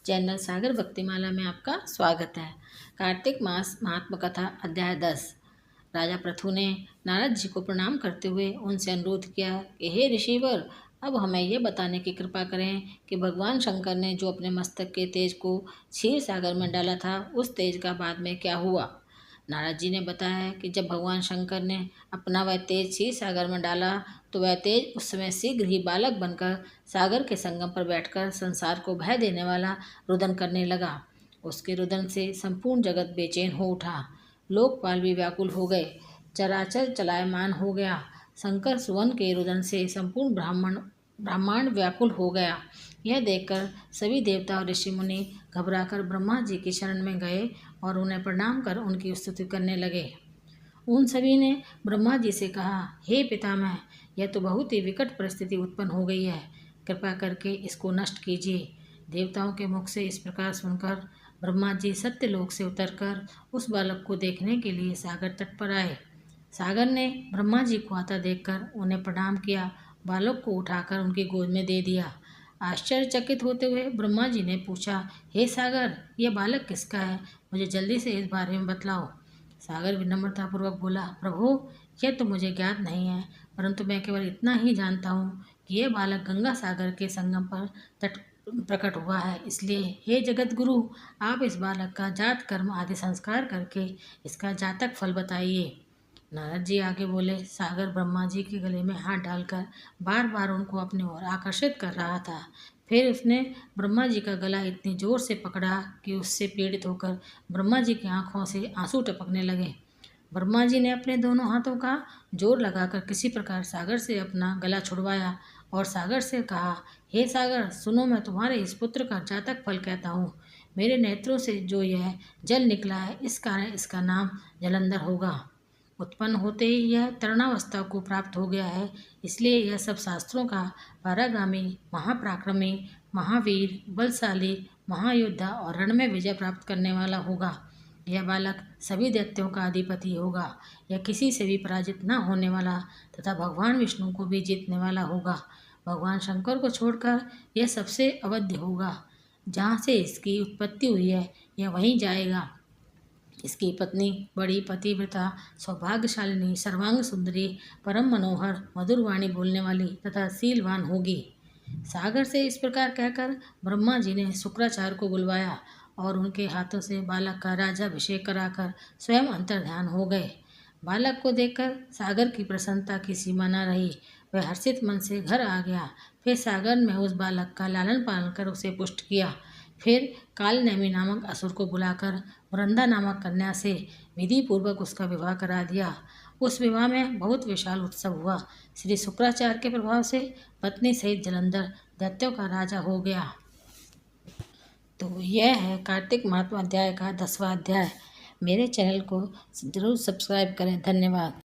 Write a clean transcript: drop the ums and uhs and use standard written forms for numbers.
Channel सागर भक्तिमाला में आपका स्वागत है। कार्तिक मास महात्म कथा अध्याय 10। राजा पृथु ने नारद जी को प्रणाम करते हुए उनसे अनुरोध किया कि हे ऋषिवर, अब हमें यह बताने की कृपा करें कि भगवान शंकर ने जो अपने मस्तक के तेज को क्षीर सागर में डाला था, उस तेज का बाद में क्या हुआ। नारद जी ने बताया कि जब भगवान शंकर ने अपना वह तेज क्षीर सागर में डाला तो वह तेज उस समय शीघ्र ही बालक बनकर सागर के संगम पर बैठकर संसार को भय देने वाला रुदन करने लगा। उसके रुदन से संपूर्ण जगत बेचैन हो उठा, लोकपाल भी व्याकुल हो गए, चराचर चलायमान हो गया। शंकर सुवन के रुदन से संपूर्ण ब्रह्मांड व्याकुल हो गया। यह देखकर सभी देवता और ऋषि मुनि घबराकर ब्रह्मा जी की शरण में गए और उन्हें प्रणाम कर उनकी स्तुति करने लगे। उन सभी ने ब्रह्मा जी से कहा, हे पितामह, यह तो बहुत ही विकट परिस्थिति उत्पन्न हो गई है, कृपा करके इसको नष्ट कीजिए। देवताओं के मुख से इस प्रकार सुनकर ब्रह्मा जी सत्यलोक से उतरकर उस बालक को देखने के लिए सागर तट पर आए। सागर ने ब्रह्मा जी को आता देखकर उन्हें प्रणाम किया, बालक को उठाकर उनकी गोद में दे दिया। आश्चर्यचकित होते हुए ब्रह्मा जी ने पूछा, हे सागर, यह बालक किसका है? मुझे जल्दी से इस बारे में बतलाओ। सागर विनम्रतापूर्वक बोला, प्रभु, यह तो मुझे ज्ञात नहीं है, परंतु मैं केवल इतना ही जानता हूँ कि यह बालक गंगा सागर के संगम पर तट प्रकट हुआ है। इसलिए हे जगत गुरु, आप इस बालक का जात कर्म आदि संस्कार करके इसका जातक फल बताइए। नारद जी आगे बोले, सागर ब्रह्मा जी के गले में हाथ डालकर बार बार उनको अपनी ओर आकर्षित कर रहा था। फिर उसने ब्रह्मा जी का गला इतनी जोर से पकड़ा कि उससे पीड़ित होकर ब्रह्मा जी की आंखों से आंसू टपकने लगे। ब्रह्मा जी ने अपने दोनों हाथों का जोर लगाकर किसी प्रकार सागर से अपना गला छुड़वाया और सागर से कहा, हे सागर, सुनो, मैं तुम्हारे इस पुत्र का जातक फल कहता हूँ। मेरे नेत्रों से जो यह जल निकला है, इस कारण इसका नाम जलंधर होगा। उत्पन्न होते ही यह तरुणावस्था को प्राप्त हो गया है, इसलिए यह सब शास्त्रों का परागामी, महापराक्रमी, महावीर, बलशाली, महायोद्धा और रण में विजय प्राप्त करने वाला होगा। यह बालक सभी दैत्यों का अधिपति होगा। यह किसी से भी पराजित न होने वाला तथा भगवान विष्णु को भी जीतने वाला होगा। भगवान शंकर को छोड़कर यह सबसे अवध्य होगा। जहाँ से इसकी उत्पत्ति हुई है, यह वहीं जाएगा। इसकी पत्नी बड़ी पतिव्रता, सौभाग्यशालिनी, सर्वांग सुंदरी, परम मनोहर, मधुर वाणी बोलने वाली तथा शीलवान होगी। सागर से इस प्रकार कहकर ब्रह्मा जी ने शुक्राचार्य को बुलवाया और उनके हाथों से बालक का राजाभिषेक कराकर स्वयं अंतर्ध्यान हो गए। बालक को देखकर सागर की प्रसन्नता की सीमा न रही। वह हर्षित मन से घर आ गया। फिर सागर में उस बालक का लालन पालन कर उसे पुष्ट किया। फिर कालनेमी नामक असुर को बुलाकर वृंदा नामक कन्या से विधि पूर्वक उसका विवाह करा दिया। उस विवाह में बहुत विशाल उत्सव हुआ। श्री शुक्राचार्य के प्रभाव से पत्नी सहित जलंधर दैत्यों का राजा हो गया। तो यह है कार्तिक महात्मा अध्याय का 10वां अध्याय। मेरे चैनल को जरूर सब्सक्राइब करें। धन्यवाद।